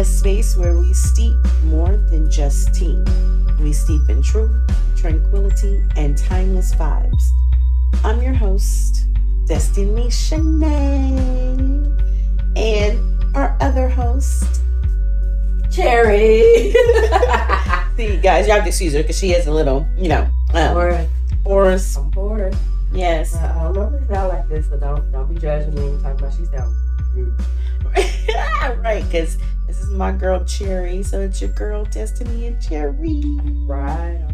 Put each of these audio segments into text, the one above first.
a space where we steep more than just tea. We steep in truth, tranquility, and timeless vibes. I'm your host, DestinyShanee, and our other host, Cherry. See, guys, y'all have to excuse her because she is a little, hoarse. I'm bored. Yes. I don't normally sound like this, so don't be judging me and talking about she sound rude. Right, because this is my girl Cherry, so it's your girl Destiny and Cherry. Right.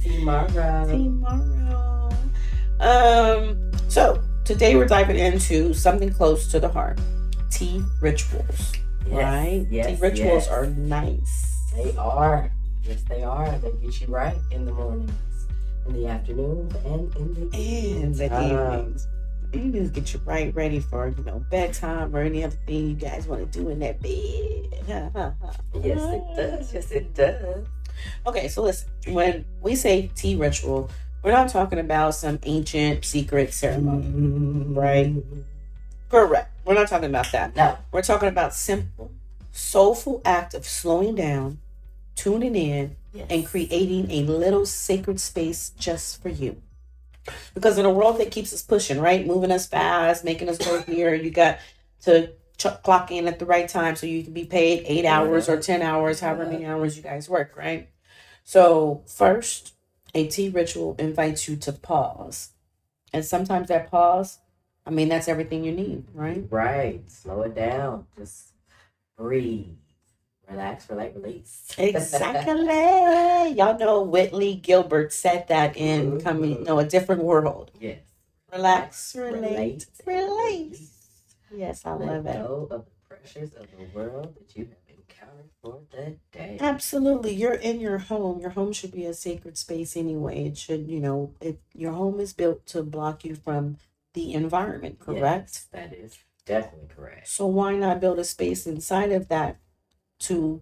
Tea-Morrow. So today we're diving into something close to the heart. Tea rituals. Yes, right? yes, tea rituals yes. are nice. They are. Yes, they are. They get you right in the mornings, in the afternoons, and in the evenings. Evenings get you right ready for, bedtime or any other thing you guys want to do in that bed. Yes, it does. Yes, it does. Okay, so listen, when we say tea ritual, we're not talking about some ancient secret ceremony, right? Correct. We're not talking about that. No. We're talking about simple, soulful act of slowing down, tuning in, Yes. and creating a little sacred space just for you. Because in a world that keeps us pushing, right? Moving us fast, making us work here, you got to clock in at the right time so you can be paid 8 hours or 10 hours, however many hours you guys work, right? So first, a tea ritual invites you to pause. And sometimes that pause, that's everything you need, right? Right. Slow it down. Just breathe. Relax, release. Exactly. Y'all know Whitley Gilbert said that in A Different World. Yes. Relax, relate, release. Yes, I love it. Let go of the pressures of the world that you have encountered for the day. Absolutely. You're in your home. Your home should be a sacred space anyway. It should, your home is built to block you from the environment, correct? Yes, that is definitely correct. So why not build a space inside of that to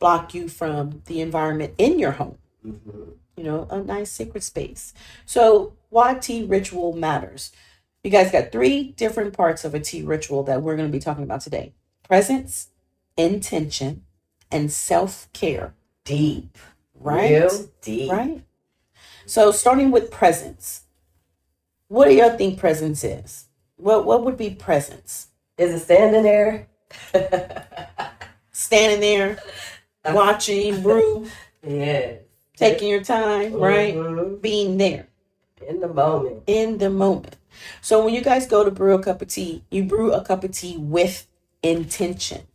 block you from the environment in your home? Mm-hmm. A nice sacred space. So why tea ritual matters? You guys got 3 different parts of a tea ritual that we're going to be talking about today. Presence, intention, and self-care. Deep. Right? Real deep. Right? So starting with presence. What do y'all think presence is? What would be presence? Is it standing there? Standing there, watching, brew. Yeah. Taking your time, right? Mm-hmm. Being there. In the moment. In the moment. So when you guys go to brew a cup of tea, you brew a cup of tea with intention.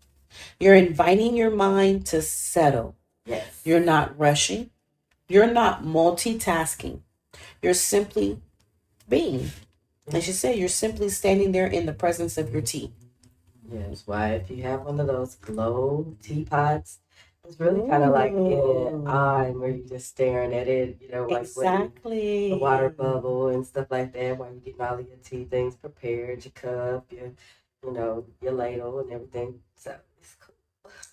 You're inviting your mind to settle. Yes. You're not rushing. You're not multitasking. You're simply being. As you say, you're simply standing there in the presence of your tea. Yes. Why, if you have one of those glow teapots, it's really kind of like in an eye where you're just staring at it, like exactly. The water bubble and stuff like that, while you're getting all of your tea things prepared, your cup, your ladle and everything. So it's cool.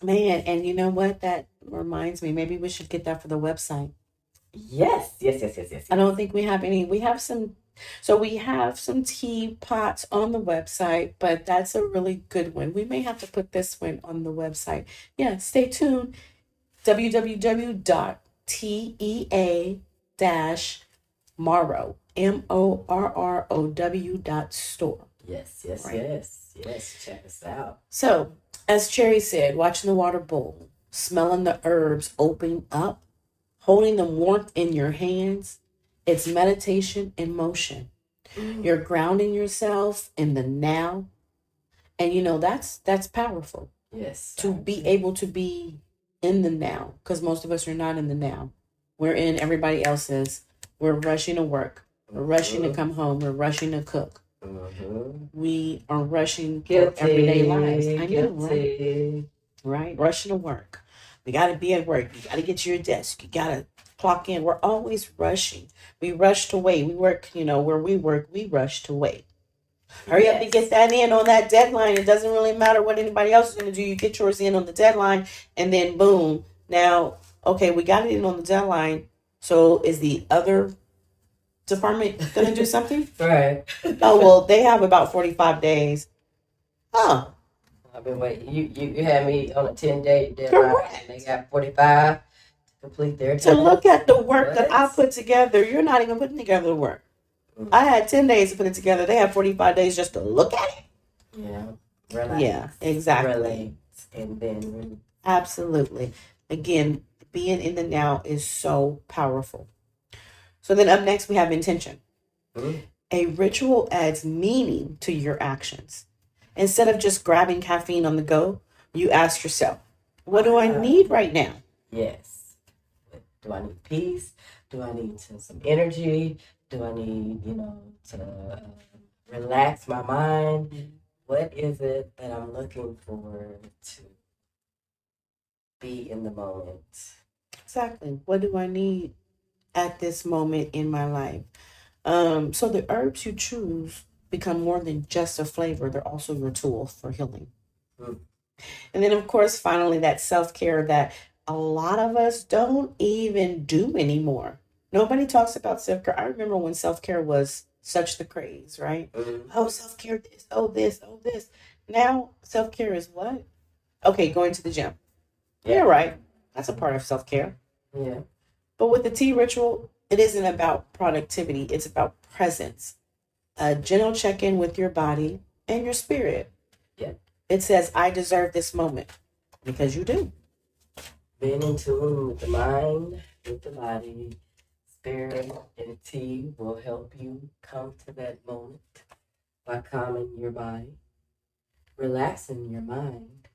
Man, and you know what? That reminds me, maybe we should get that for the website. Yes. I don't think we have any. We have some tea pots on the website, but that's a really good one. We may have to put this one on the website. Yeah, stay tuned. www.tea-morrow, MORROW.store. Yes. Right. Yes. Check us out. So, as Cherry said, watching the water boil, smelling the herbs open up, holding the warmth in your hands, it's meditation in motion. You're grounding yourself in the now. And that's powerful. Yes. To be able to be in the now. Because most of us are not in the now. We're in everybody else's. We're rushing to work. We're rushing to come home. We're rushing to cook. We are rushing for everyday lives. I know, right? Rushing to work. We got to be at work. You got to get to your desk. You got to clock in. We're always rushing. We rush to wait. We work, where we work, we rush to wait. Hurry up and get that in on that deadline. It doesn't really matter what anybody else is going to do. You get yours in on the deadline, and then boom. Now, okay, we got it in on the deadline. So is the other department going to do something? Right. Oh, well, they have about 45 days. Huh. I've been waiting. You had me on a 10-day deadline. Correct. And they got 45 to complete their To task. look at the work What? that I put together, you're not even putting together the work. I had 10 days to put it together. They had 45 days just to look at it. Yeah. Relax. Yeah, exactly. Relax. And then Absolutely. Again, being in the now is so powerful. So then up next, we have intention. A ritual adds meaning to your actions. Instead of just grabbing caffeine on the go, you ask yourself, what do I need right now? Yes. Do I need peace? Do I need some energy? Do I need, to relax my mind? What is it that I'm looking for to be in the moment? Exactly. What do I need at this moment in my life? So the herbs you choose become more than just a flavor. They're also your tool for healing. And then, of course, finally, that self-care that a lot of us don't even do anymore. Nobody talks about self-care. I remember when self-care was such the craze, right? Oh, self-care this, oh, this, oh, this. Now, self-care is what? Okay, going to the gym. Yeah, right. That's a part of self-care. Yeah. But with the tea ritual, it isn't about productivity. It's about presence. A gentle check-in with your body and your spirit. Yeah. It says, I deserve this moment. Because you do. Being in tune with the mind, with the body, spirit, and tea will help you come to that moment by calming your body, relaxing your mind,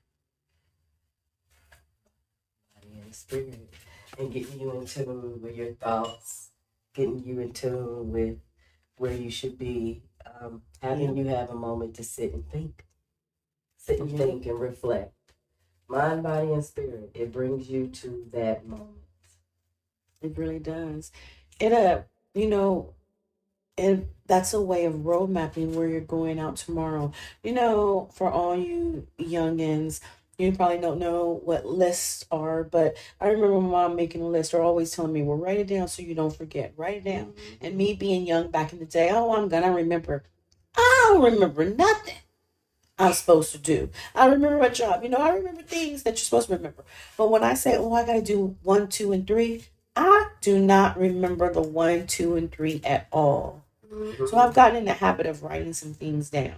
body and spirit, and getting you in tune with your thoughts, getting you in tune with where you should be, having you have a moment to sit and think. Sit and think and reflect. Mind, body, and spirit. It brings you to that moment. It really does. It and that's a way of road mapping where you're going out tomorrow. For all you youngins, you probably don't know what lists are, but I remember my mom making a list or always telling me, well, write it down so you don't forget. Write it down. And me being young back in the day, oh, I'm gonna remember. I don't remember nothing I'm supposed to do. I remember my job. I remember things that you're supposed to remember. But when I say, oh, I got to do 1, 2, and 3, I do not remember the 1, 2, and 3 at all. So I've gotten in the habit of writing some things down.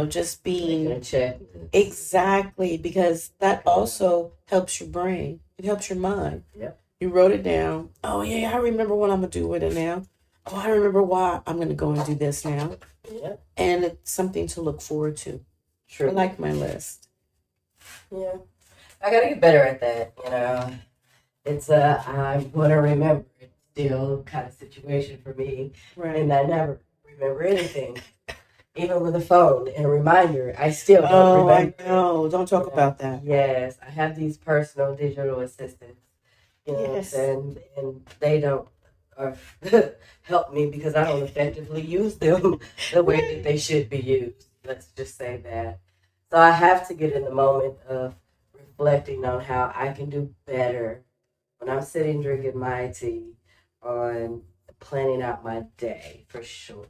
Just being a check. Exactly, because that also helps your brain. It helps your mind. Yep. You wrote it down. Oh, yeah, I remember what I'm going to do with it now. Oh, I remember why I'm going to go and do this now. Yeah. And it's something to look forward to. True. I like my list. Yeah. I got to get better at that, It's I want to remember. It's still kind of situation for me. Right. And I never remember anything. Even with a phone and a reminder, I still don't remember. I know. Don't talk about that. Yes. I have these personal digital assistants. Yes. And they don't help me because I don't effectively use them the way that they should be used. Let's just say that. So I have to get in the moment of reflecting on how I can do better when I'm sitting drinking my tea on planning out my day for sure.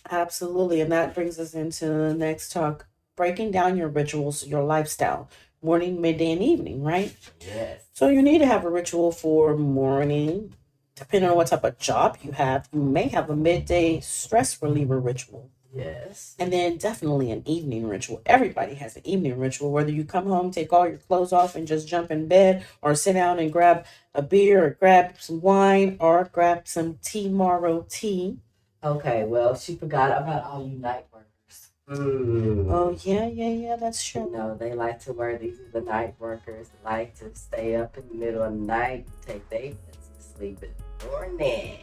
Absolutely. And that brings us into the next talk. Breaking down your rituals, your lifestyle. Morning, midday, and evening, right? Yes. So you need to have a ritual for morning. Depending on what type of job you have, you may have a midday stress reliever ritual. Yes. And then definitely an evening ritual. Everybody has an evening ritual, whether you come home, take all your clothes off and just jump in bed, or sit down and grab a beer, or grab some wine, or grab some Tea-Morrow tea. Okay, well, she forgot about all you night workers. Oh, yeah, that's true. They like to wear these, the night workers like to stay up in the middle of the night, take their sleep in the morning.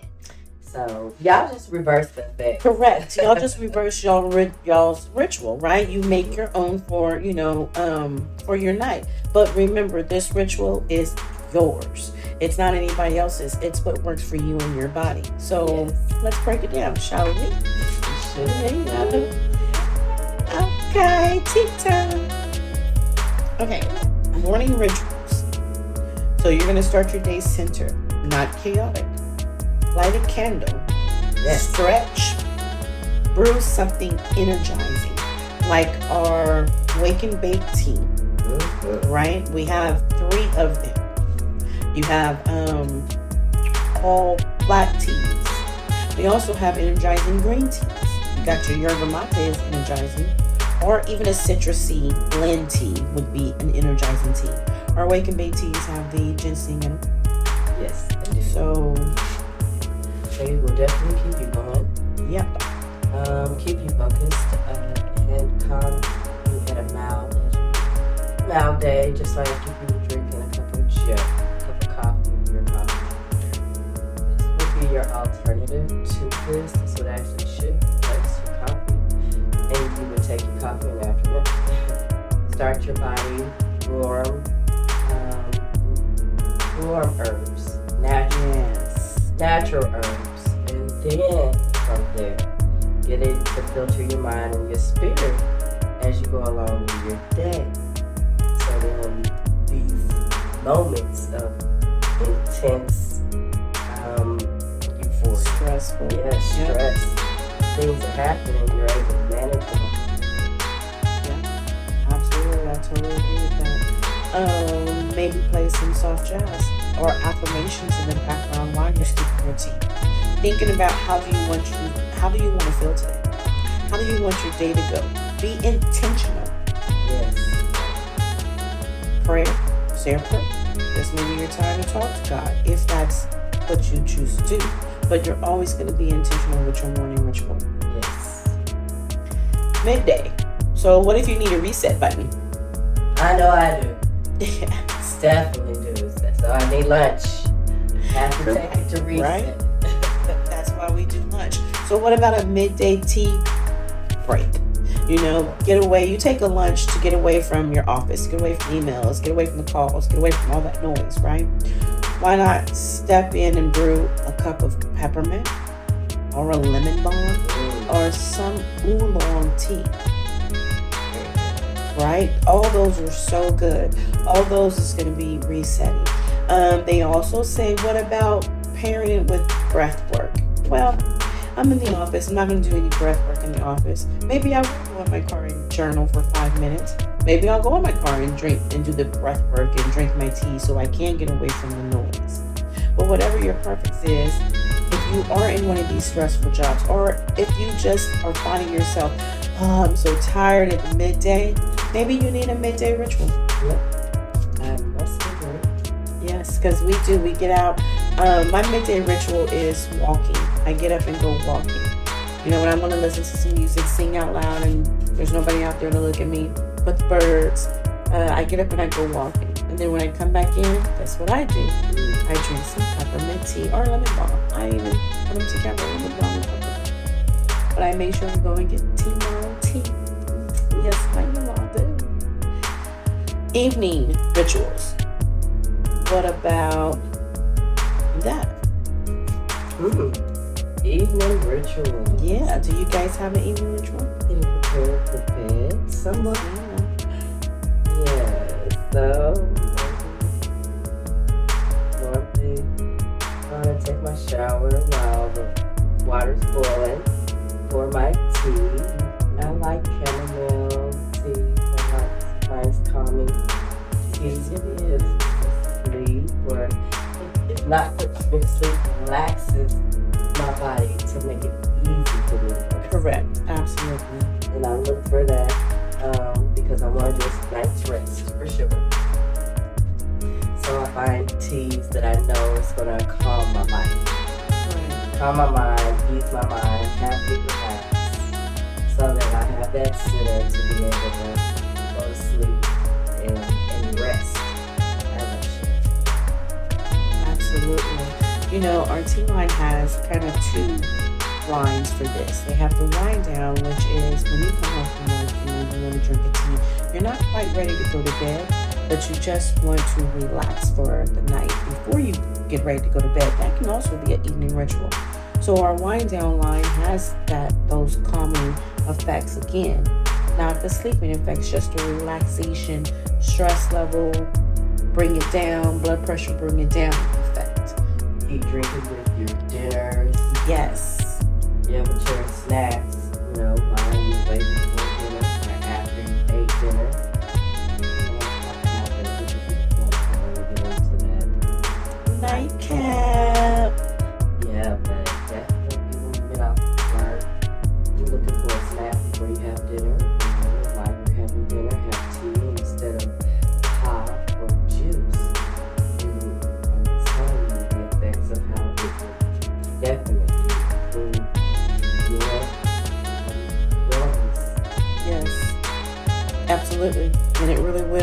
So y'all just reverse the effect. Correct. Y'all just reverse y'all's ritual, right? You make your own for your night. But remember, this ritual is yours. It's not anybody else's. It's what works for you and your body. So let's break it down, shall we? Okay, tea time. Okay, morning rituals. So you're going to start your day centered, not chaotic. Light a candle. Stretch. Brew something energizing, like our wake and bake tea. Right? We have 3 of them. You have all black teas. We also have energizing green teas. You got your yerba mate is energizing, or even a citrusy blend tea would be an energizing tea. Our wake and bake teas have the ginseng in them. Yes, they do. So they will definitely keep you going. Yep. Keep you focused and calm you at a mild day, just like if you were drinking a cup of coffee, your coffee. This would be your alternative to this. This would actually should replace your coffee. And you would take your coffee in the afternoon. Start your body warm herbs. Natural herbs. And then from there, get it to filter your mind and your spirit as you go along in your day. So then these moments of intense euphoria, Stressful. stress, things are happening, you're able to manage them. Yeah, absolutely. I totally agree with that. Maybe play some soft jazz or affirmations in the background while you're steeping your tea. Thinking about how do you want to feel today? How do you want your day to go? Be intentional. Yes. Prayer, say a prayer. This may be your time to talk to God if that's what you choose to do. But you're always going to be intentional with your morning ritual. Yes. Midday. So what if you need a reset button? I know I do. Yes. Definitely do. So I need lunch. Have to take it to reset. Right? That's why we do lunch. So what about a midday tea break? Get away. You take a lunch to get away from your office, get away from emails, get away from the calls, get away from all that noise, right? Why not step in and brew a cup of peppermint or a lemon balm or some oolong tea? Right? All those are so good. All those is going to be resetting. They also say, what about pairing it with breath work? Well, I'm in the office. I'm not going to do any breath work in the office. Maybe I will go in my car and journal for 5 minutes. Maybe I'll go in my car and drink and do the breath work and drink my tea so I can get away from the noise. But whatever your preference is, if you are in one of these stressful jobs, or if you just are finding yourself, I'm so tired at the midday, maybe you need a midday ritual. Yep. I must agree. Yes, because we get out. My midday ritual is walking. I get up and go walking. When I want to listen to some music, sing out loud, and there's nobody out there to look at me but the birds, I get up and I go walking. And then when I come back in, that's what I do. I drink some peppermint tea or lemon balm. I even put them together, lemon balm and peppermint. But I make sure to go and get Tea-Morrow tea. Yes, I know I do. Evening rituals. What about that? Evening ritual. Yeah, do you guys have an evening ritual? Getting prepared for bed. Somewhat. Yes. So, normally, I'm going to take my shower while the water's boiling. Pour my tea. I like chamomile tea. Nice calming tea. It is sleep, or if not puts me to sleep, relaxes my body to make it easy to do. Correct, absolutely. And I look for that because I want to just night's rest for sure. So I find teas that I know is going to calm my body, calm my mind, ease my mind, have me relax, so that I have that sitter to be able to go to sleep and rest as I should. Absolutely. Our tea line has kind of 2 lines for this. They have the wind down, which is when you come home from work and you want to drink a tea. You're not quite ready to go to bed, but you just want to relax for the night before you get ready to go to bed. That can also be an evening ritual. So our wind down line has those calming effects again. Not the sleeping effects, just the relaxation, stress level, bring it down, blood pressure, bring it down effect. Keep drinking with your dinners. Yes. Yeah, with your snacks, while you wait before dinner or after you ate dinner. definitely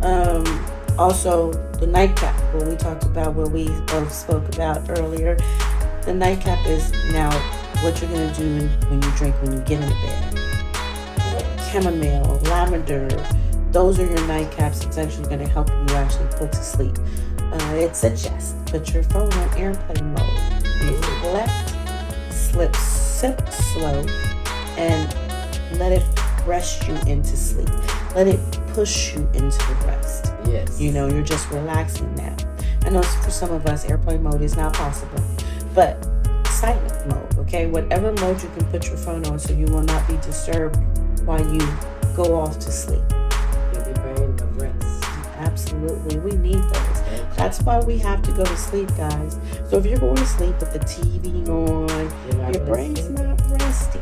will. Also, the nightcap, what we talked about, what we both spoke about earlier. The nightcap is now what you're going to do when you drink when you get into bed. Chamomile, lavender, those are your nightcaps. It's actually going to help you actually put to sleep. It suggests put your phone on airplane mode. Left, sip slow, and let it rest you into sleep. Let it push you into the rest. Yes. You know, you're just relaxing now. I know for some of us, airplane mode is not possible, but silent mode, okay? Whatever mode you can put your phone on so you will not be disturbed while you go off to sleep. Give your brain a rest. Absolutely. We need those. That's why we have to go to sleep, guys. So if you're going to sleep with the TV on, your brain's not resting.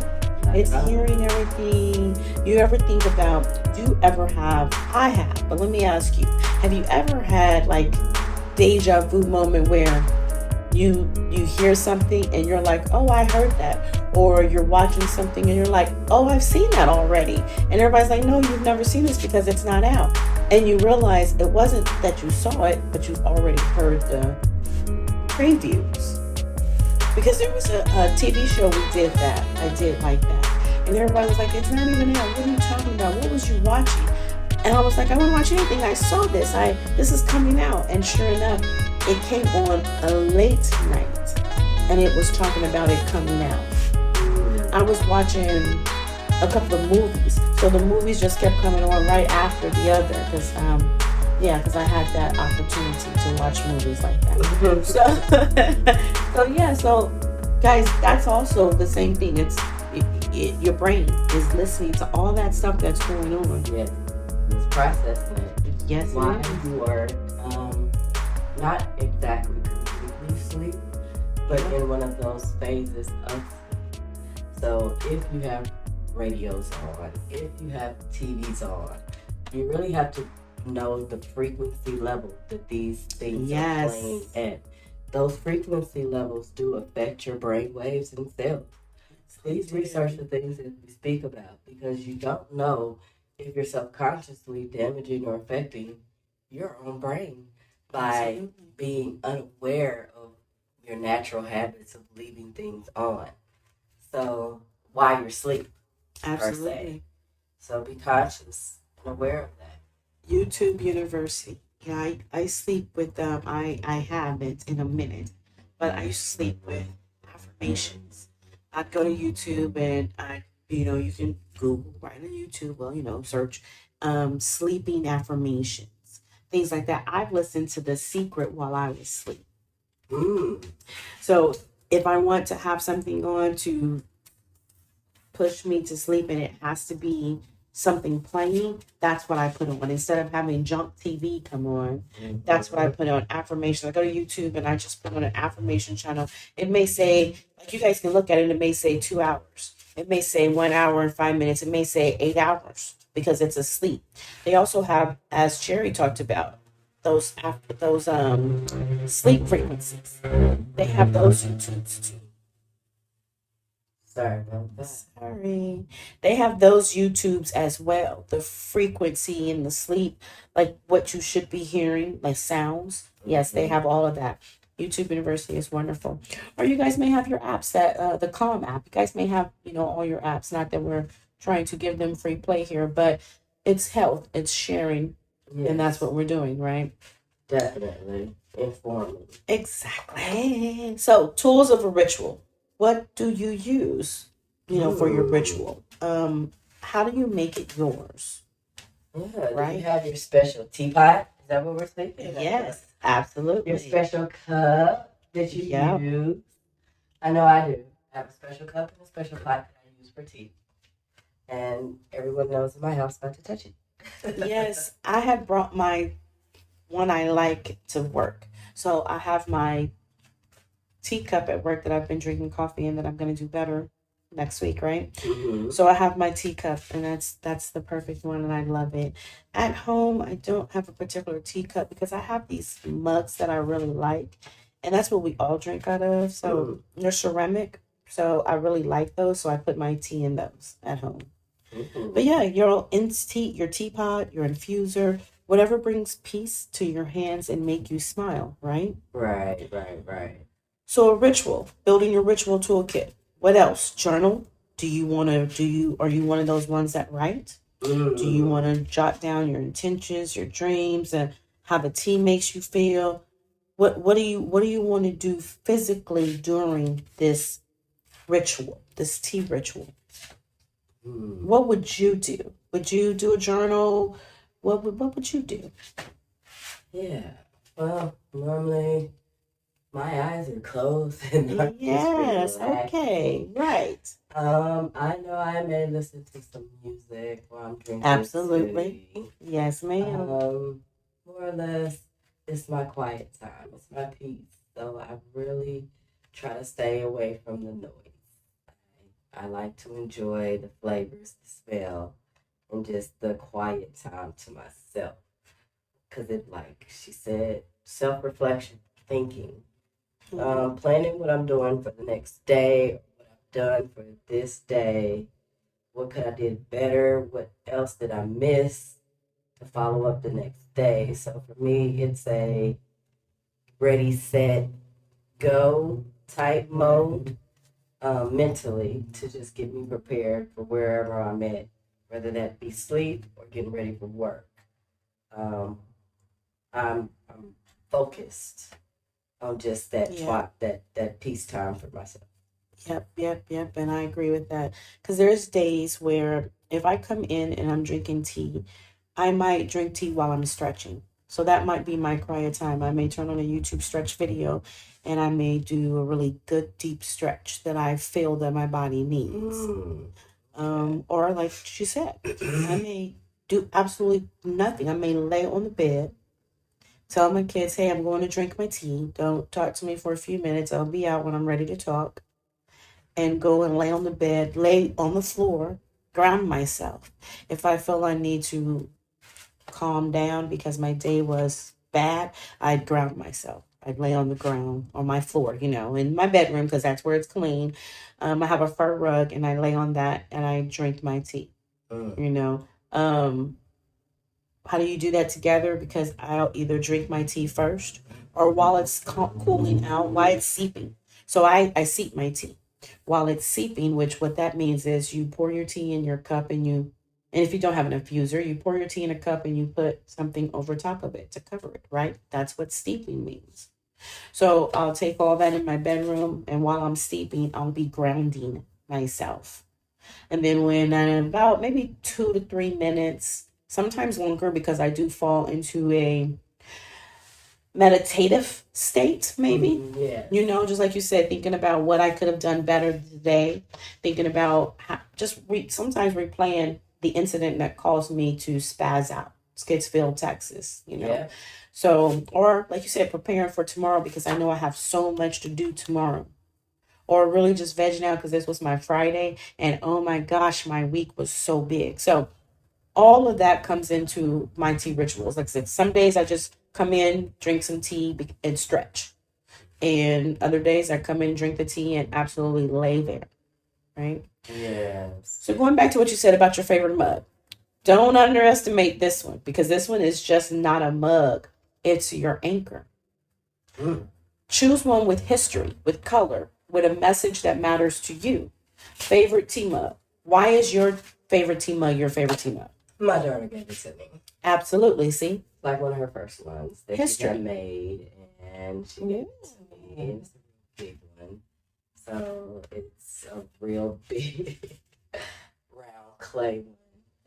It's hearing everything. You ever think about, do you ever have, I have, but let me ask you, have you ever had like deja vu moment where you hear something and you're like, oh, I heard that, or you're watching something and you're like, oh, I've seen that already, and everybody's like, no, you've never seen this because it's not out, and you realize it wasn't that you saw it, but you've already heard the previews, because there was a TV show we did that I did like that, and everybody was like, it's not even out, what are you talking about, what was you watching? And I was like, I wouldn't watch anything, I saw this, this is coming out, and sure enough, it came on a late night, and it was talking about it coming out. I was watching a couple of movies, so the movies just kept coming on right after the other, because I had that opportunity to watch movies like that. So guys, that's also the same thing. It's your brain is listening to all that stuff that's going on. Yes, it's processing it. Yes, while you are not exactly completely asleep, but in one of those phases of sleep. So if you have radios on, if you have TVs on, you really have to know the frequency level that these things are playing at. Those frequency levels do affect your brain waves and cells. Please research the things that we speak about, because you don't know if you're subconsciously damaging or affecting your own brain by being unaware of your natural habits of leaving things on. So while you're asleep, absolutely. Per se. So be conscious and aware of that. YouTube University. Yeah, I sleep with I haven't in a minute, but I sleep with affirmations. I'd go to YouTube and you can Google right on YouTube, search sleeping affirmations. Things like that. I've listened to The Secret while I was asleep. So if I want to have something on to push me to sleep and it has to be something playing, that's what I put on. Instead of having junk TV come on, that's what I put on. Affirmation. I go to YouTube and I just put on an affirmation channel. It may say, like, you guys can look at it, it may say 2 hours. It may say 1 hour and 5 minutes. It may say 8 hours because it's asleep. They also have, as Cherry talked about, those sleep frequencies. They have those YouTubes too. Sorry about that. Sorry. They have those YouTubes as well. The frequency in the sleep, like what you should be hearing, like sounds. Yes, they have all of that. YouTube University is wonderful. Or you guys may have your apps, that the Calm app. You guys may have, all your apps. Not that we're trying to give them free play here, but it's health, it's sharing, and that's what we're doing, right? Definitely. Informing. Exactly. So, tools of a ritual. What do you use, for your ritual? How do you make it yours? Yeah, right? Do you have your special teapot? Is that what we're thinking? Yes, absolutely. Your special cup that you use. I know I do. I have a special cup and a special pot that I use for tea. And everyone knows in my house not to touch it. Yes, I had brought my one I like to work. So I have my teacup at work that I've been drinking coffee in that I'm going to do better next week, right? Mm-hmm. So I have my teacup, and that's the perfect one, and I love it. At home, I don't have a particular teacup because I have these mugs that I really like, and that's what we all drink out of. So they're ceramic, so I really like those. So I put my tea in those at home. But yeah, your your teapot, your infuser, whatever brings peace to your hands and make you smile, right? Right. So a ritual, building your ritual toolkit. What else? Journal. Are you one of those ones that write? Do you want to jot down your intentions, your dreams, and how the tea makes you feel? What do you want to do physically during this ritual, this tea ritual? What would you do? Would you do a journal? What would you do? Yeah. Well, normally my eyes are closed and I'm Yes, just relaxing. okay, right. I know I may listen to some music while I'm drinking Absolutely. tea. Yes, ma'am. More or less, it's my quiet time. It's my peace. So I really try to stay away from the noise. I like to enjoy the flavors, the smell, and just the quiet time to myself. Because it, like she said, self-reflection, thinking, planning what I'm doing for the next day, what I've done for this day, what could I did better, what else did I miss to follow up the next day. So for me, it's a ready, set, go type mode, mentally, to just get me prepared for wherever I'm at, whether that be sleep or getting ready for work. Um, I'm focused on just that peace time for myself. Yep. And I agree with that. Because there's days where if I come in and I'm drinking tea, I might drink tea while I'm stretching. So that might be my quiet time. I may turn on a YouTube stretch video and I may do a really good deep stretch that I feel that my body needs. Or like she said, I may do absolutely nothing. I may lay on the bed, tell my kids, hey, I'm going to drink my tea. Don't talk to me for a few minutes. I'll be out when I'm ready to talk. And go and lay on the bed, lay on the floor, ground myself. If I feel I need to calm down because my day was bad, I'd ground myself. I'd lay on the ground on my floor, in my bedroom because that's where it's clean. I have a fur rug and I lay on that and I drink my tea. You know, how do you do that together? Because I'll either drink my tea first or while it's cooling out, while it's seeping. So I seep my tea while it's seeping, which what that means is you pour your tea in your cup and if you don't have an infuser, you pour your tea in a cup and you put something over top of it to cover it, right? That's what steeping means. So I'll take all that in my bedroom and while I'm steeping, I'll be grounding myself. And then when I'm about maybe 2 to 3 minutes, sometimes longer because I do fall into a meditative state, maybe. Just like you said, thinking about what I could have done better today, thinking about sometimes replaying the incident that caused me to spaz out, Skidsville, Texas. Yeah. So, or like you said, preparing for tomorrow because I know I have so much to do tomorrow. Or really just vegging out because this was my Friday and oh my gosh, my week was so big. So all of that comes into my tea rituals. Like I said, some days I just come in, drink some tea and stretch. And other days I come in, drink the tea and absolutely lay there. Right? Yes. So going back to what you said about your favorite mug, don't underestimate this one because this one is just not a mug. It's your anchor. Choose one with history, with color, with a message that matters to you. Favorite tea mug. Why is your favorite tea mug your favorite tea mug? My daughter gave it to me. Absolutely. See? Like one of her first ones that history. She got made and she gave it to me. And it's a big one. So it's a real big round clay one.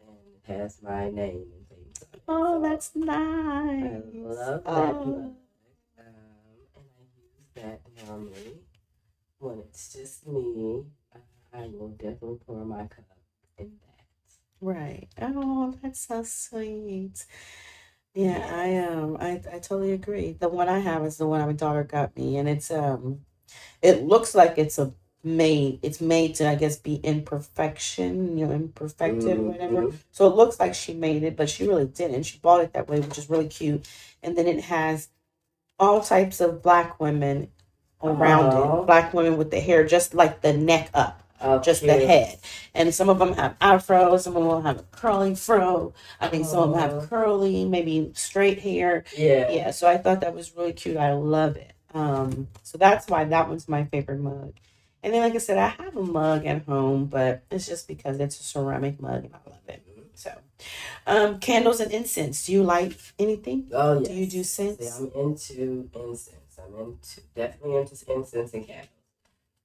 And it has my name and things on it. Oh, that's nice. I love that mug. And I use that normally when it's just me. I will definitely pour my cup in that. Right. Oh, that's so sweet. Yeah, I totally agree. The one I have is the one my daughter got me, and it looks like it's made to I guess be imperfection, imperfected or whatever. So it looks like she made it, but she really didn't. She bought it that way, which is really cute. And then it has all types of black women around it. Black women with the hair just like the neck up. just the head. And some of them have afro, some of them have a curly fro. I think some of them have curly, maybe straight hair. Yeah. So I thought that was really cute. I love it. So that's why that one's my favorite mug. And then, like I said, I have a mug at home, but it's just because it's a ceramic mug and I love it. So, candles and incense. Do you like anything? Oh, yes. Do you do scents? See, I'm into incense. I'm definitely into incense and candles.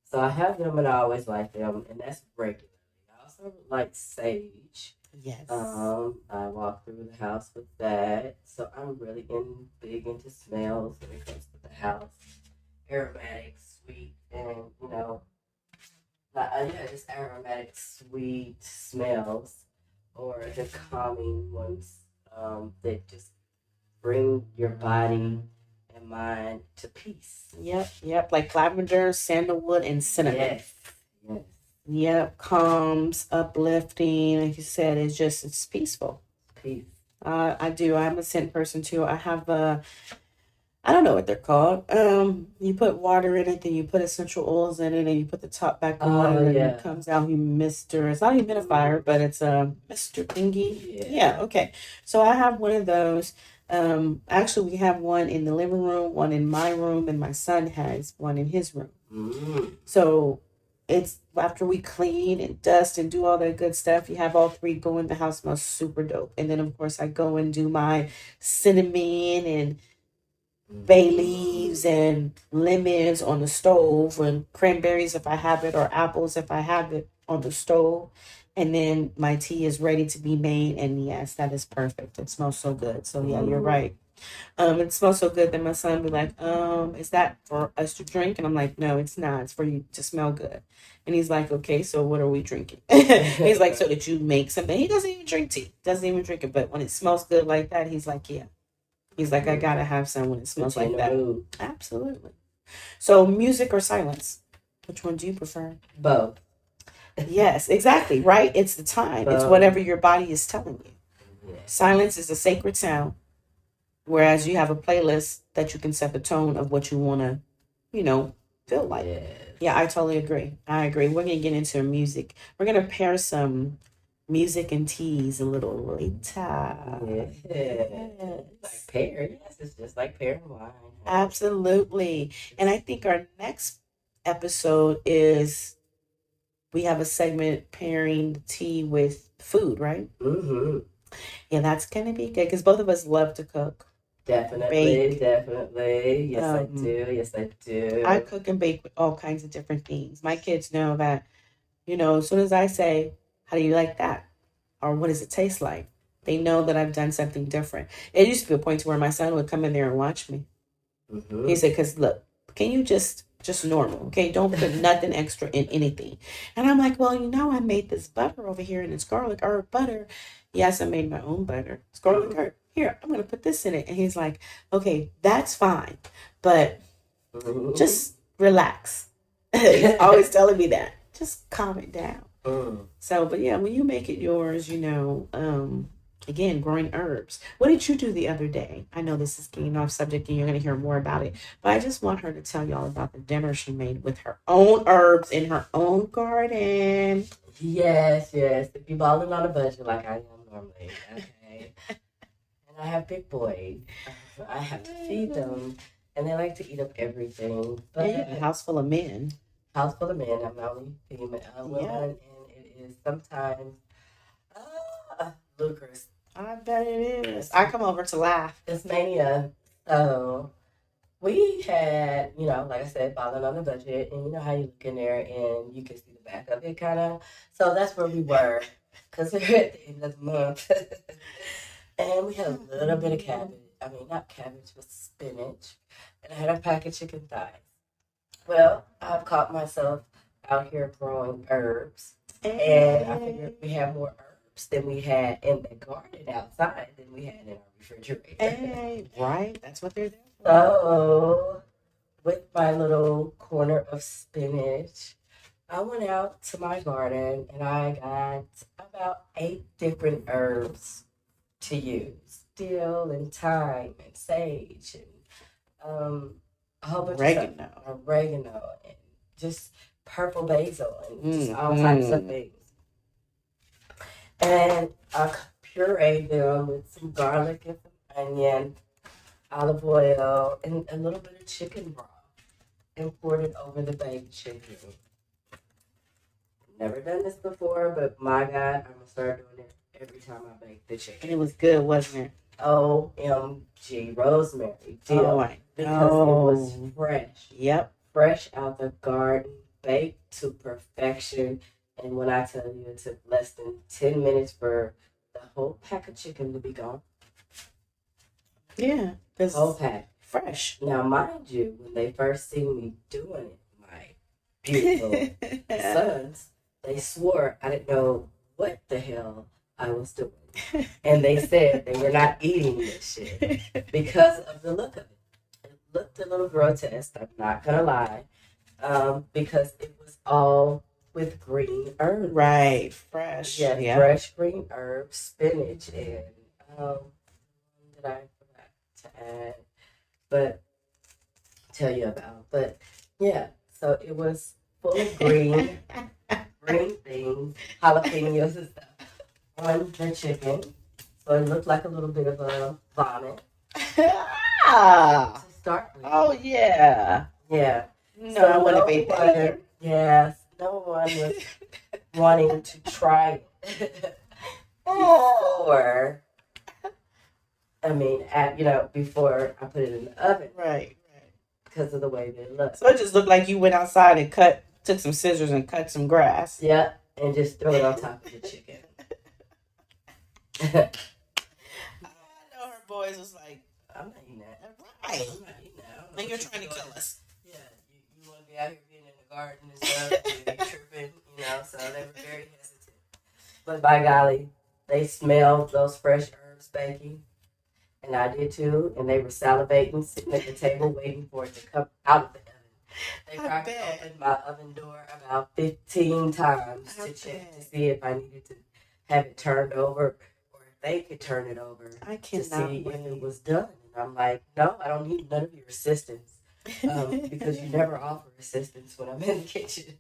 So I have them and I always like them, and that's regularly. I also like sage. Yes. I walk through the house with that. So I'm really big into smells when it comes to the house. Aromatic, sweet, and just aromatic, sweet smells, or the calming ones that just bring your body and mind to peace. Yep. Like lavender, sandalwood, and cinnamon. Yes. Yep. Calms, uplifting. Like you said, it's peaceful. Peace. I do. I'm a scent person too. I have I don't know what they're called. You put water in it, then you put essential oils in it, and you put the top back on, and then it comes out Mr. It's not a humidifier, but it's a Mr. Thingy. Yeah. Okay. So I have one of those. Actually, we have one in the living room, one in my room, and my son has one in his room. So it's after we clean and dust and do all that good stuff, you have all three go in the house, smells super dope. And then of course I go and do my cinnamon and bay leaves and lemons on the stove, and cranberries if I have it, or apples if I have it, on the stove. And then my tea is ready to be made, and yes, that is perfect. It smells so good. So yeah, you're right. It smells so good that my son be like, is that for us to drink? And I'm like, no, it's not. It's for you to smell good. And he's like, okay, so what are we drinking? He's like, so that you make something. He doesn't even drink tea. Doesn't even drink it. But when it smells good like that, he's like, yeah. He's like, I gotta have some when it smells like that. Absolutely. So music or silence? Which one do you prefer? Both. Yes, exactly. Right? It's the time. It's whatever your body is telling you. Silence is a sacred sound. Whereas you have a playlist that you can set the tone of what you want to, feel like. Yeah, I totally agree. I agree. We're going to get into music. We're going to pair some music and teas a little later. Like pear. Yes, it's just like pear and wine. Absolutely. And I think our next episode is, we have a segment pairing the tea with food, right? Mm-hmm. Yeah, that's going to be good because both of us love to cook. Definitely. Yes, I do. I cook and bake with all kinds of different things. My kids know that, as soon as I say, how do you like that? Or what does it taste like? They know that I've done something different. It used to be a point to where my son would come in there and watch me. Mm-hmm. He said, because look, can you just normal, okay? Don't put nothing extra in anything. And I'm like, well, I made this butter over here and it's garlic herb butter. Yes, I made my own butter. It's garlic herb. Here, I'm going to put this in it. And he's like, okay, that's fine. But just relax. He's always telling me that. Just calm it down. So, but yeah, when you make it yours, again, growing herbs. What did you do the other day? I know this is getting off subject and you're going to hear more about it, but I just want her to tell y'all about the dinner she made with her own herbs in her own garden. Yes. If you're balling on a budget like I am normally, okay. And I have big boys. I have to feed them, and they like to eat up everything. But yeah, a house full of men. I'm the only female woman, and it is sometimes ludicrous. I bet it is. I come over to laugh. It's mania. So we had, like I said, balling on the budget, and you know how you look in there and you can see the back of it, kind of. So that's where we were, because we're at the end of the month, and we had a little bit of cabbage. I mean, not cabbage, but spinach, and I had a pack of chicken thighs. Well, I've caught myself out here growing herbs, and I figured we have more herbs than we had in the garden outside than we had in our refrigerator. Hey, right? That's what they're there for. So, with my little corner of spinach, I went out to my garden and I got about 8 different herbs to use. Dill and thyme and sage and a whole bunch of oregano and just purple basil and just all types of things. And I pureed them with some garlic and some onion, olive oil, and a little bit of chicken broth, and poured it over the baked chicken. Never done this before, but my God, I'm gonna start doing it every time I bake the chicken. It was good, wasn't it? OMG, rosemary dill. Oh, I because it was fresh. Yep. Fresh out the garden, baked to perfection. And when I tell you it took less than 10 minutes for the whole pack of chicken to be gone. Yeah. Whole pack. Fresh. Now, mind you, when they first seen me doing it, my beautiful sons, they swore I didn't know what the hell I was doing. And they said they were not eating this shit because of the look of it. It looked a little grotesque, I'm not going to lie, because it was all with green herbs. Right, fresh. Yeah, fresh green herbs, spinach, and did I forgot to add? But tell you about. But yeah, so it was full of green things, jalapenos and stuff on the chicken. So it looked like a little bit of a vomit. To start with. Oh yeah. Yeah. No, so I want to bake that either. Yes. No one was wanting to try it before I put it in the oven. Right. Because of the way they look. So it just looked like you went outside and took some scissors and cut some grass. Yeah, and just throw it on top of the chicken. I know her boys was like, I'm not eating that. Right. I'm not eating that. And you're trying to kill us. Yeah, you want to be out here being in the garden and stuff, and tripping, so they were very hesitant. But by golly, they smelled those fresh herbs baking, and I did too, and they were salivating, sitting at the table waiting for it to come out of the oven. They probably opened my oven door about 15 times to check to see if I needed to have it turned over or if they could turn it over to see if it was done. And I'm like, no, I don't need none of your assistance because you never offer assistance when I'm in the kitchen.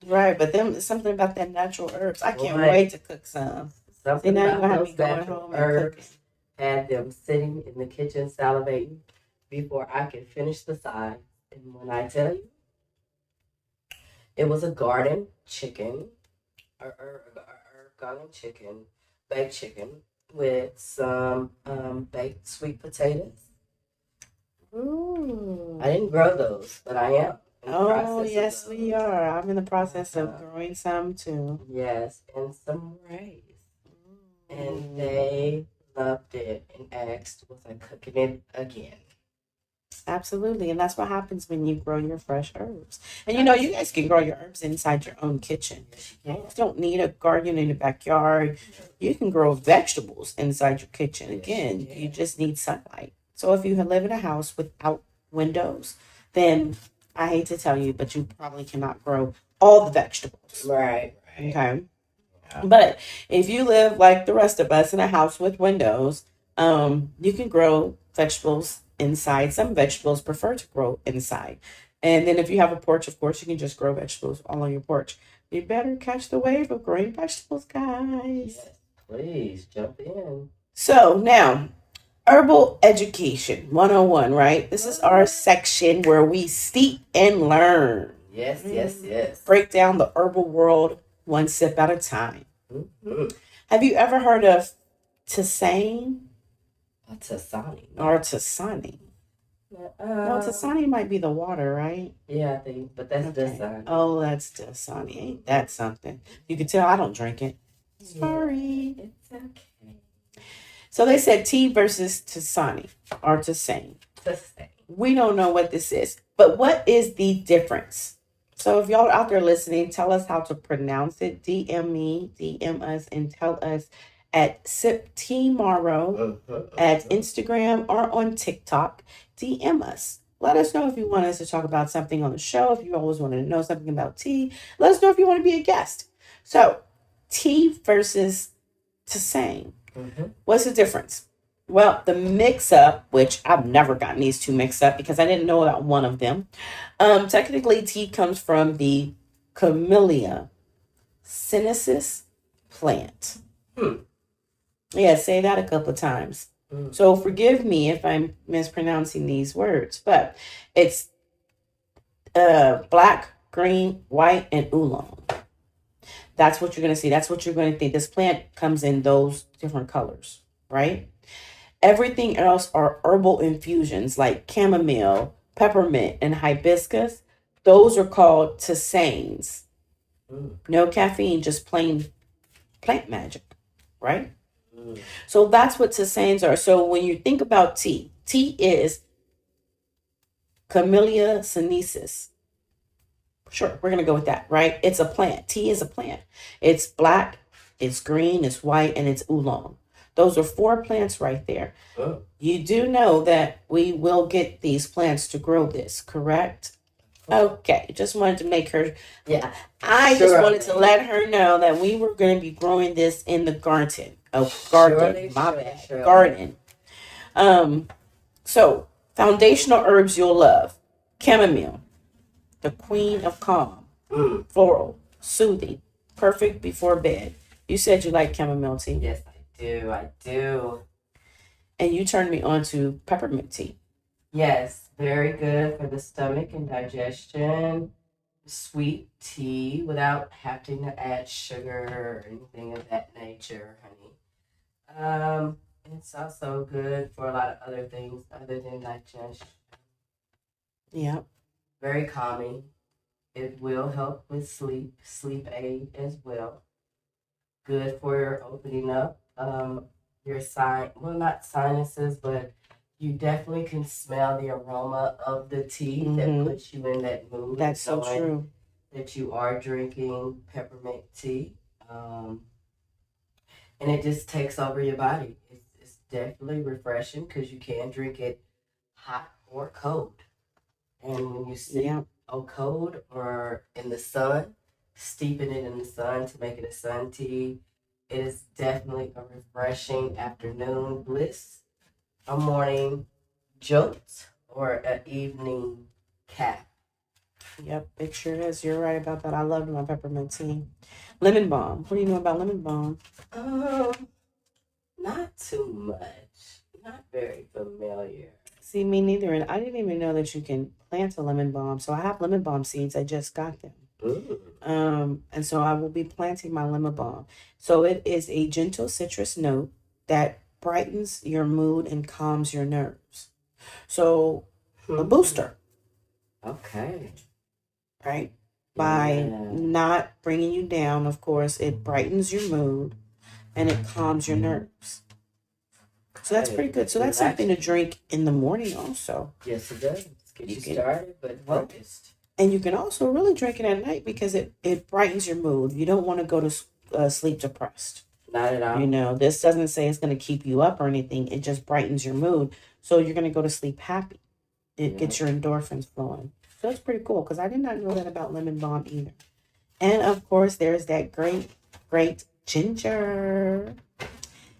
Right, but something about that natural herbs. I can't wait to cook some. Something about those natural herbs had them sitting in the kitchen salivating before I could finish the side. And when I tell you, it was a garden chicken, baked chicken with some baked sweet potatoes. Ooh. I didn't grow those, but I am. Oh, yes, we are. I'm in the process of growing some too. Yes, and some rice. And they loved it and asked, was I cooking it again? Absolutely, and that's what happens when you grow your fresh herbs. And you guys can grow your herbs inside your own kitchen. You don't need a garden in your backyard. You can grow vegetables inside your kitchen. Again, you just need sunlight. So if you live in a house without windows, then I hate to tell you, but you probably cannot grow all the vegetables. Right. Okay. Yeah. But if you live like the rest of us in a house with windows, you can grow vegetables inside. Some vegetables prefer to grow inside. And then if you have a porch, of course, you can just grow vegetables all on your porch. You better catch the wave of growing vegetables, guys. Yes, please jump in. So now, Herbal Education 101, right? This is our section where we steep and learn. Yes. Break down the herbal world one sip at a time. Mm-hmm. Have you ever heard of Tisane? Tasani. Or Tasani? No, Tasani might be the water, right? Yeah, I think, but that's Dasani. Oh, that's Dasani. Ain't that something? You can tell I don't drink it. Sorry. It's okay. So they said tea versus Tasani or Tasane. Tasane. We don't know what this is, but what is the difference? So if y'all are out there listening, tell us how to pronounce it. DM me, DM us, and tell us at Sip Tea-Morrow at Instagram or on TikTok. DM us. Let us know if you want us to talk about something on the show. If you always wanted to know something about tea, let us know if you want to be a guest. So, tea versus Tisane. What's the difference? Well, the mix-up, which I've never gotten these two mixed up because I didn't know about one of them. Technically, tea comes from the Camellia sinensis plant. Yeah, say that a couple of times. So forgive me if I'm mispronouncing these words, but it's black, green, white, and oolong. That's what you're going to see. That's what you're going to think. This plant comes in those different colors, right? Everything else are herbal infusions like chamomile, peppermint, and hibiscus. Those are called tisanes. No caffeine, just plain plant magic, right? So that's what tisanes are. So when you think about tea is Camellia sinensis. Sure, we're going to go with that, right? It's a plant. Tea is a plant. It's black, it's green, it's white, and it's oolong. Those are 4 plants right there. You do know that we will get these plants to grow this, correct? Okay, just wanted to make her. Yeah. Just wanted to let her know that we were going to be growing this in the garden. Garden. So, foundational herbs you'll love. Chamomile, the queen of calm. Floral, soothing, perfect before bed. You said you like chamomile tea. Yes, I do. And you turned me on to peppermint tea. Yes, very good for the stomach and digestion. Sweet tea without having to add sugar or anything of that nature, honey. It's also good for a lot of other things other than digestion. Yeah. Very calming. It will help with sleep aid as well. Good for opening up your not sinuses, but you definitely can smell the aroma of the tea that puts you in that mood. That's so true. That you are drinking peppermint tea. And it just takes over your body. It's definitely refreshing because you can drink it hot or cold. And when you sip cold or in the sun, steeping it in the sun to make it a sun tea, it is definitely a refreshing afternoon bliss, a morning jolt, or an evening cap. Yep, it sure is. You're right about that. I love my peppermint tea. Lemon balm. What do you know about lemon balm? Not too much. Not very familiar. See, me neither. And I didn't even know that you can plant a lemon balm. So I have lemon balm seeds. I just got them. And so I will be planting my lemon balm. So it is a gentle citrus note that brightens your mood and calms your nerves. So a booster. Okay. Right? By not bringing you down, of course, it brightens your mood and it calms your nerves. So that's pretty good. So that's something to drink in the morning also. Yes, it does. Get you started, but focused. And you can also really drink it at night because it brightens your mood. You don't want to go to sleep depressed. Not at all. This doesn't say it's going to keep you up or anything. It just brightens your mood. So you're going to go to sleep happy. It gets your endorphins flowing. So that's pretty cool because I did not know that about lemon balm either. And of course, there's that great ginger.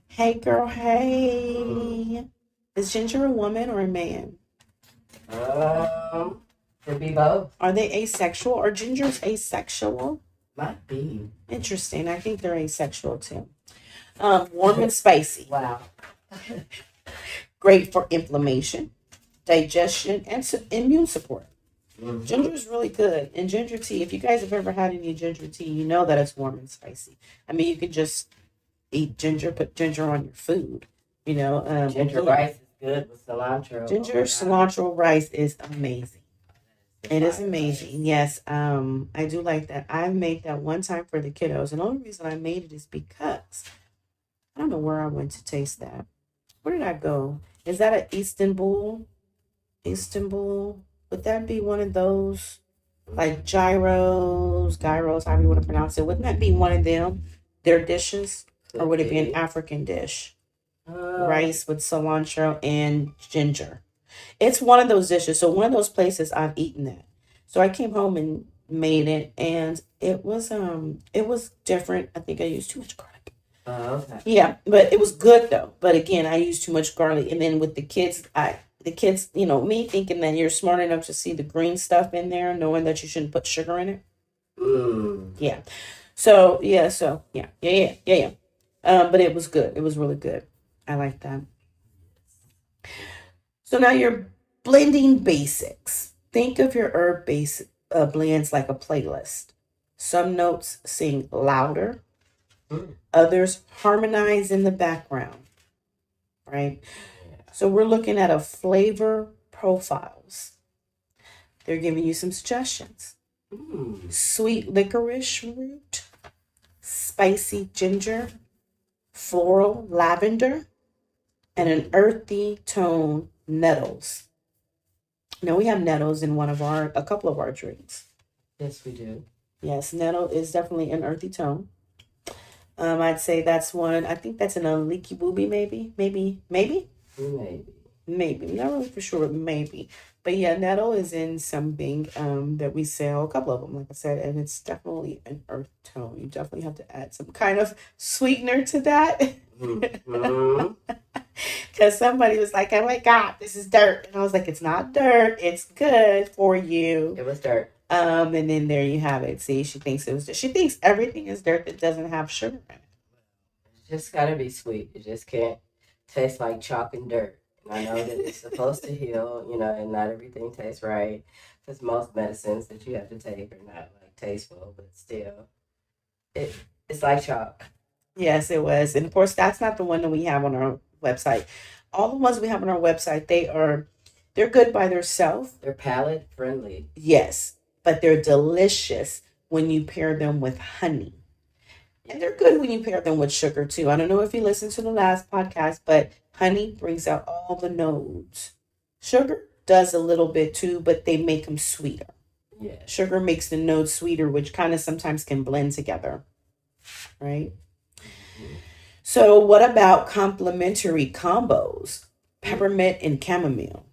Hey, girl, hey. Is ginger a woman or a man? Could be both. Are they asexual? Are gingers asexual? Might be. Interesting. I think they're asexual too. Warm and spicy. Wow. Great for inflammation, digestion, and immune support. Ginger is really good. And ginger tea, if you guys have ever had any ginger tea, you know that it's warm and spicy. I mean, you could just eat ginger, put ginger on your food. Ginger rice is good with cilantro. Cilantro rice is amazing. It is amazing. Yes, I do like that. I made that one time for the kiddos. And the only reason I made it is because I don't know where I went to taste that. Where did I go? Is that at Istanbul? Would that be one of those like gyros, however you want to pronounce it? Wouldn't that be one of them, their dishes? Or would it be an African dish? Rice with cilantro and ginger. It's one of those dishes. So one of those places I've eaten that. So I came home and made it, and it was different. I think I used too much garlic. Okay. Yeah, but it was good though. But again, I used too much garlic, and then with the kids, me thinking that you're smart enough to see the green stuff in there, knowing that you shouldn't put sugar in it. Yeah. So yeah. But it was good. It was really good. I like that. So now you're blending basics. Think of your herb base blends like a playlist. Some notes sing louder, others harmonize in the background, right? So we're looking at a flavor profiles. They're giving you some suggestions. Sweet licorice root, spicy ginger, floral lavender, and an earthy tone nettles. Now we have nettles in a couple of our drinks. Yes, we do. Yes, nettle is definitely an earthy tone. I'd say that's one. I think that's an leaky booby, maybe. Not really for sure, maybe. But yeah, nettle is in something that we sell, a couple of them, like I said, and it's definitely an earth tone. You definitely have to add some kind of sweetener to that. Because somebody was like, oh my God, this is dirt. And I was like, it's not dirt. It's good for you. It was dirt. And then there you have it. See, she thinks she thinks everything is dirt that doesn't have sugar in it. It's just gotta be sweet. It just can't taste like chalk and dirt. And I know that it's supposed to heal, and not everything tastes right. Because most medicines that you have to take are not like tasteful, but still, it's like chalk. Yes, it was. And of course, that's not the one that we have on our website. All the ones we have on our website, they're good by themselves. They're palate friendly. Yes, but they're delicious when you pair them with honey. And they're good when you pair them with sugar too. I don't know if you listened to the last podcast, but honey brings out all the notes. Sugar does a little bit too, but they make them sweeter. Yeah. Sugar makes the notes sweeter, which kind of sometimes can blend together. Right? So what about complementary combos? Peppermint and chamomile.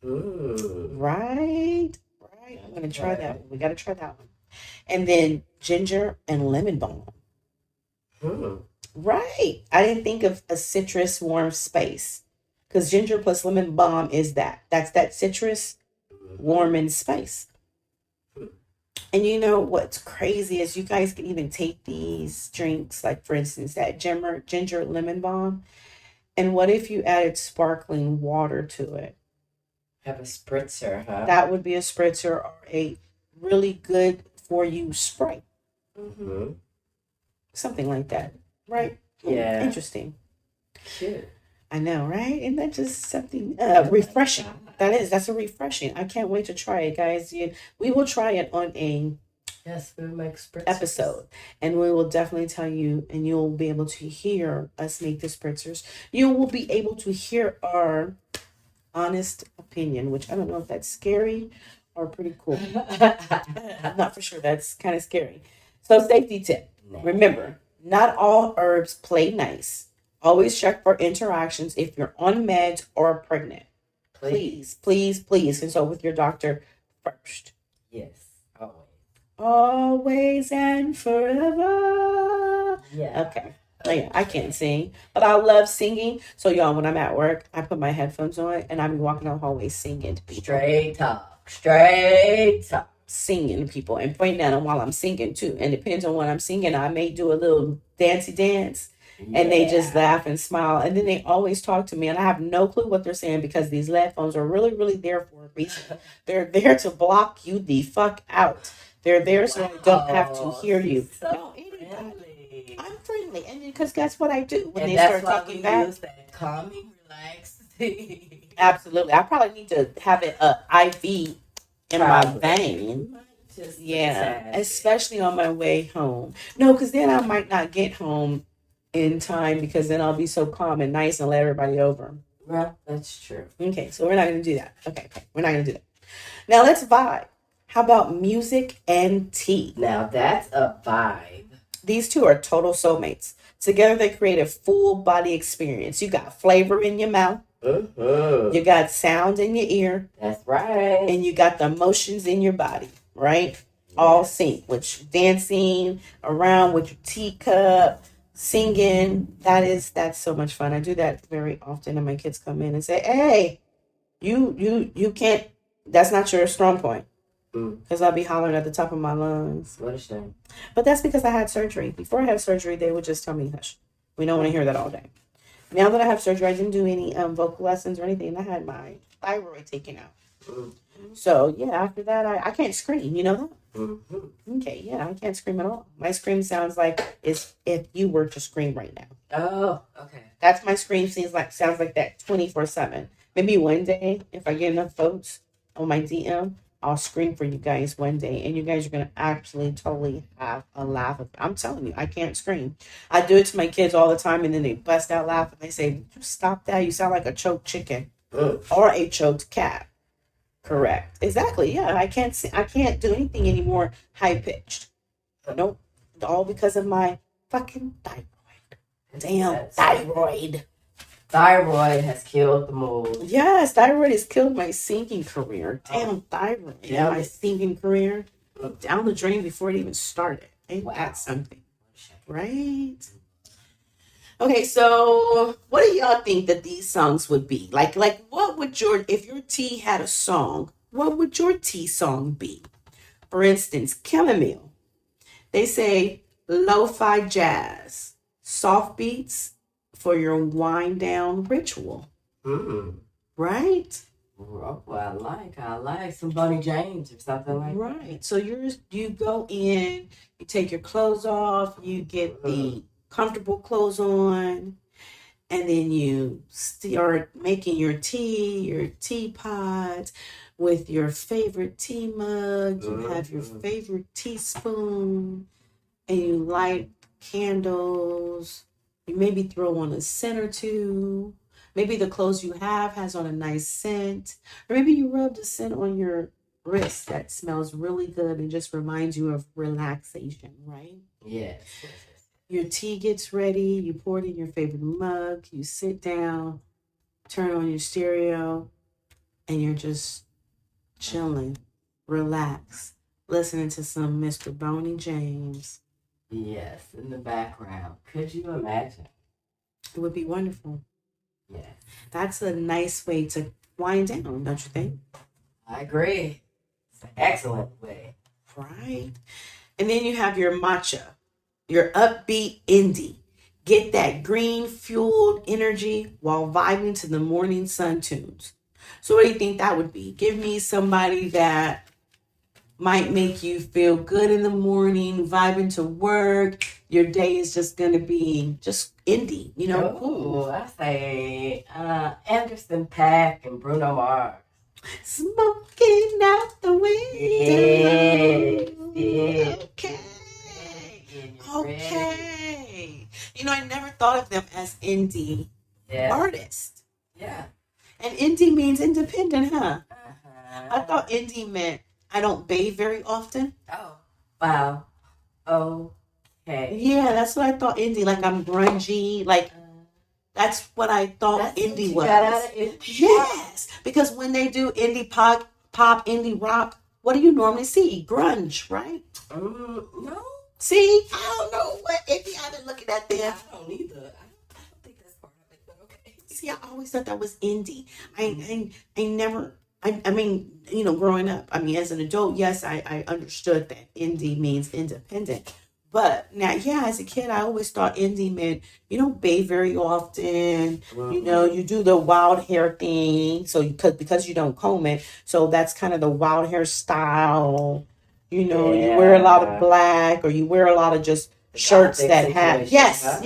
Right. I'm going to try that one. We got to try that one. And then ginger and lemon balm. Right. I didn't think of a citrus warm space. Because ginger plus lemon balm is that. That's that citrus warm and spice. And you know what's crazy is you guys can even take these drinks, like for instance, that ginger lemon balm. And what if you added sparkling water to it? Have a spritzer, huh? That would be a spritzer or a really good for you Sprite. Something like that, right? Yeah. Interesting. Cute. I know, right? And that's just something refreshing. That's a refreshing. I can't wait to try it, guys. We will try it on a we'll make spritzers. episode, and we will definitely tell you, and you'll be able to hear us make the spritzers. You will be able to hear our honest opinion, which I don't know if that's scary or pretty cool. I'm not for sure. That's kind of scary. So safety tip. Remember, not all herbs play nice. Always check for interactions if you're on meds or pregnant. Please consult with your doctor first. Yes, always. Always and forever. Yeah. Okay. Oh, yeah, I can't sing, but I love singing. So, y'all, when I'm at work, I put my headphones on and I be walking down the hallway singing to people. Straight talk. Singing to people and pointing at them while I'm singing too. And it depends on what I'm singing. I may do a little dancey dance. And they just laugh and smile. And then they always talk to me. And I have no clue what they're saying because these headphones are really, really there for a reason. They're there to block you the fuck out. They're there so I don't have to hear you. So friendly. I'm friendly. And because that's what I do when and they that's start talking back. Use that calming, relaxing. Absolutely. I probably need to have it IV in my vein. Especially on my way home. No, because then I might not get home in time because then I'll be so calm and nice and let everybody over. Well, that's true. Okay, so we're not going to do that. Okay, we're not going to do that. Now let's vibe. How about music and tea? Now that's a vibe. These two are total soulmates. Together they create a full body experience. You got flavor in your mouth. You got sound in your ear. That's right. And you got the emotions in your body, right? Yes. All sync, with dancing around with your teacup, singing. That's so much fun. I do that very often, and my kids come in and say, "Hey, you can't. That's not your strong point. because I'll be hollering at the top of my lungs. What a shame. But that's because I had surgery. Before I had surgery, they would just tell me, hush. We don't want to hear that all day. Now that I have surgery, I didn't do any vocal lessons or anything. I had my thyroid taken out. So, yeah, after that, I can't scream. You know that? Okay, yeah, I can't scream at all. My scream sounds like it's if you were to scream right now. Oh, okay. That's my scream sounds like that 24/7. Maybe one day, if I get enough votes on my DM, I'll scream for you guys one day, and you guys are gonna actually totally have a laugh. I'm telling you, I can't scream. I do it to my kids all the time, and then they bust out laughing. They say, "You stop that! You sound like a choked chicken or a choked cat." Correct. Exactly. Yeah, I can't do anything anymore high pitched. Nope. All because of my fucking thyroid. Damn thyroid. Thyroid has killed the mood. Yes, thyroid has killed my singing career. Damn thyroid. Yeah, my singing career down the drain before it even started. Ain't that something? Right? Okay, so what do y'all think that these songs would be? Like what would if your tea had a song, what would your tea song be? For instance, chamomile. They say lo-fi jazz, soft beats for your wind down ritual. Right? Well, I like some Bonnie James or something like that. Right. So you go in, you take your clothes off, you get the comfortable clothes on, and then you start making your teapot with your favorite tea mug. You have your favorite teaspoon, and you light candles. You maybe throw on a scent or two. Maybe the clothes you have has on a nice scent, or maybe you rub the scent on your wrist that smells really good and just reminds you of relaxation, right? Yes. Your tea gets ready, you pour it in your favorite mug, you sit down, turn on your stereo, and you're just chilling, relax, listening to some Mr. Boney James. Yes, in the background. Could you imagine? It would be wonderful. Yes. That's a nice way to wind down, don't you think? I agree. It's an excellent way. Right. And then you have your matcha, your upbeat indie. Get that green fueled energy while vibing to the morning sun tunes. So what do you think that would be? Give me somebody that might make you feel good in the morning, vibing to work. Your day is just going to be just indie, cool. I say Anderson .Paak and Bruno Mars. Smoking out the window. Yeah. Okay. I never thought of them as indie artists. Yeah. And indie means independent, huh? I thought indie meant I don't bathe very often. Oh. Wow. Okay. Yeah, that's what I thought indie. Like I'm grungy. Like that's what I thought indie was. Yes. Because when they do indie pop, indie rock, what do you normally see? Grunge, right? No. See? I don't know what indie I've been looking at there. I don't either. I don't think that's part of it, but okay. See, I always thought that was indie. I never... I mean, growing up, as an adult, yes, I understood that indie means independent. But now, as a kid, I always thought indie meant you don't bathe very often. You do the wild hair thing. So because you don't comb it. So that's kind of the wild hair style. You wear a lot of black or you wear a lot of just shirts that have. Yes.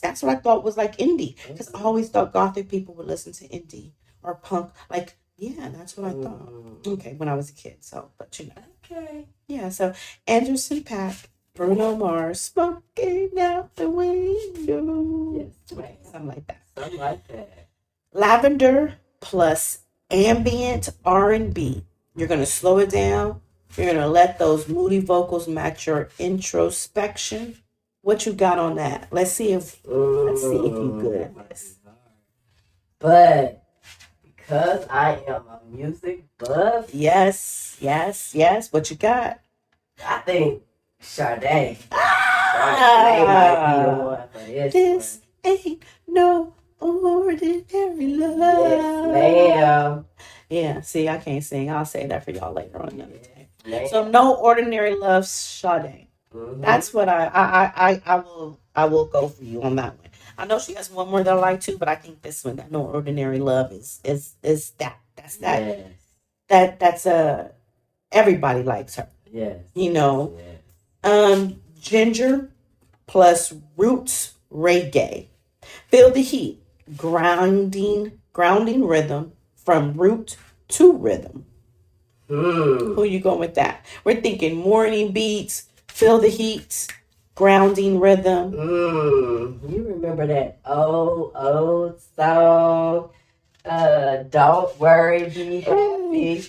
That's what I thought was like indie. Because I always thought gothic people would listen to indie or punk. Like, yeah, that's what I thought. Okay, when I was a kid. So, but Okay. Yeah, so Anderson .Paak, Bruno Mars, smoking out the window. Yes, something like that. Something like that. Lavender plus ambient R&B. You're gonna slow it down. You're gonna let those moody vocals match your introspection. What you got on that? Let's see if you're good at this. But because I am a music buff. Yes. What you got? I think Sade. Sade might be the one for this ain't no ordinary love. Yes, ma'am. Yeah, see, I can't sing. I'll say that for y'all later on another day. Yeah. So no ordinary love, Sade. Mm-hmm. That's what I will go for you on that one. I know she has one more that I like too, but I think this one, that no ordinary love is that's that Yes. that's everybody likes her. Yes. You know. Yes. Ginger plus roots reggae. Feel the heat. Grounding rhythm from root to rhythm. Who you going with that? We're thinking morning beats, feel the heat, grounding rhythm. You remember that old song? Don't worry, be happy.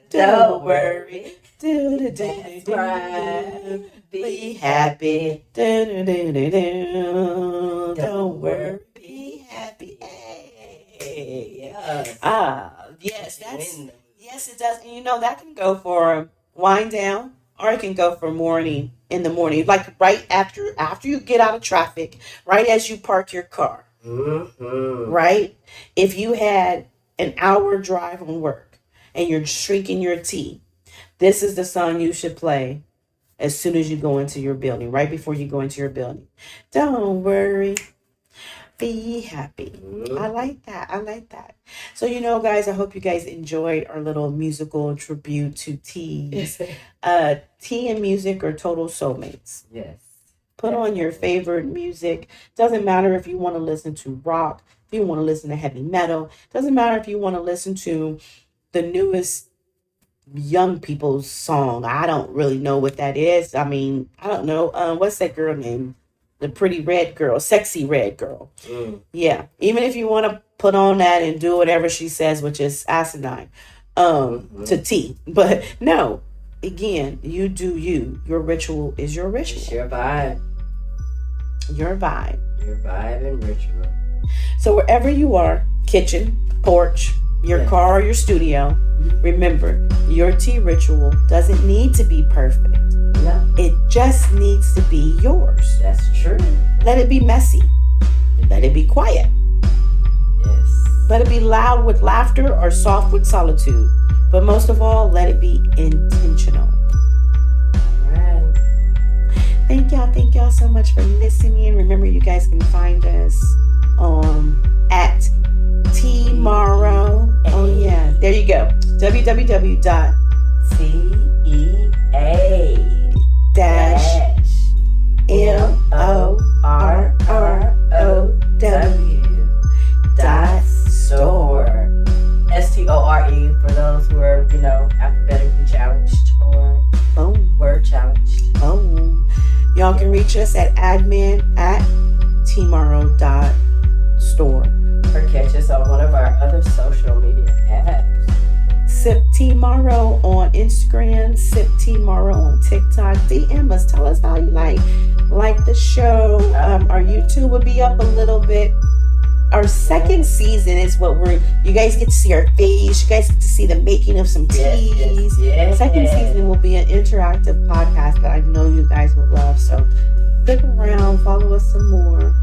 Don't worry. That's right. Be happy. Don't worry, be happy. Hey. Yes, yes, it does. And you know, that can go for wind down, or it can go for morning in the morning, like right after you get out of traffic, right as you park your car. Right? If you had an hour drive on work and you're drinking your tea, this is the song you should play as soon as you go into your building, right before you go into your building. Don't worry, be happy. I like that. So, you know, guys, I hope you guys enjoyed our little musical tribute to Tea's. Tea and music are total soulmates. Yes. Put on your favorite music. Doesn't matter if you want to listen to rock, if you want to listen to heavy metal. Doesn't matter if you want to listen to the newest young people's song. I don't really know what that is. I mean, I don't know. What's that girl name? The pretty red girl, sexy red girl. Yeah. Even if you want to put on that and do whatever she says, which is asinine, to T. But no, again, you do you. Your ritual is your ritual. It's your vibe. Your vibe. Your vibe and ritual. So wherever you are, kitchen, porch, your car, or your studio, remember, your tea ritual doesn't need to be perfect. No. It just needs to be yours. That's true. Let it be messy. Let it be quiet. Yes. Let it be loud with laughter or soft with solitude. But most of all, let it be intentional. Right. Thank y'all so much for listening. Remember, you guys can find us at Tea-Morrow. Oh yeah, there you go. www.tea-morrow store. STORE for those who are, alphabetically challenged or word challenged. Y'all can reach us at admin@teamorrow.store. Or catch us on one of our other social media apps. Sip Tea-Morrow on Instagram, Sip Tea-Morrow on TikTok. DM us, tell us how you like the show. Our YouTube will be up a little bit. Our second season is you guys get to see our face. You guys get to see the making of some teas. Yes. Second season will be an interactive podcast that I know you guys will love. So stick around, follow us some more.